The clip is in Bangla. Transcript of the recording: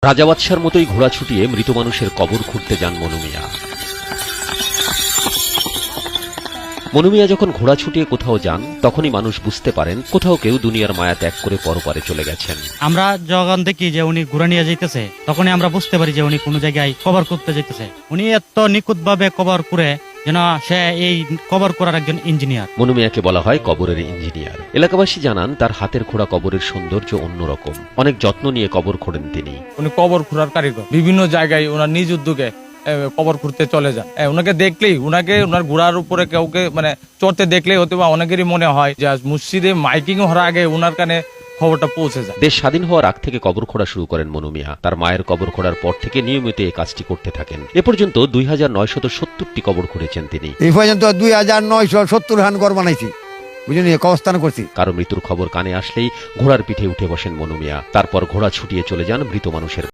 রাজা বাদশার মতোই ঘোড়া ছুটিয়ে মৃত মানুষের কবর খুঁড়তে যান মনু মিয়া। মনু মিয়া যখন ঘোড়া ছুটিয়ে কোথাও যান তখনই মানুষ বুঝতে পারেন কোথাও কেউ দুনিয়ার মায়া ত্যাগ করে পরপারে চলে গেছেন। আমরা যখন দেখি যে উনি ঘোড়া নিয়ে যাইতেছে তখনই আমরা বুঝতে পারি যে উনি কোনো জায়গায় কবর করতে যাইতেছে। উনি এত নিখুঁত ভাবে কবর করে যেন সে এই কবর করার একজন ইঞ্জিনিয়ার। মনু মিয়াকে বলা হয় কবরের ইঞ্জিনিয়ার। এলাকাবাসী জানান তার হাতের খোঁড়া কবরের সৌন্দর্য অন্যরকম। অনেক যত্ন নিয়ে কবর খোঁড়েন তিনি। উনি কবর খোঁড়ার কারিগর। বিভিন্ন জায়গায় ওনার নিজ উদ্যোগে কবর খুঁড়তে চলে যান। ওনাকে দেখলেই ওনার ঘোড়ার উপরে কাউকে চড়তে দেখলেই হয়তো বা অনেকেরই মনে হয় যে মসজিদে মাইকিং হওয়ার আগে ওনার কানে খবরটা পৌঁছে যায়। দেশ স্বাধীন হওয়ার আগ থেকে কবর খোঁড়া শুরু করেন মনু মিয়া। তার মায়ের কবর খোঁড়ার পর থেকে নিয়মিত এই কাজটি করতে থাকেন। এ পর্যন্ত 2970টি কবর খুঁড়েছেন তিনি। এই পর্যন্ত 2970 হান ঘর বানাইছি, বুঝলি, কবরস্থান করছি। কারো মৃত্যুর খবর কানে আসলেই ঘোড়ার পিঠে উঠে বসেন মনু মিয়া। তারপর ঘোড়া ছুটিয়ে চলে যান মৃত মানুষের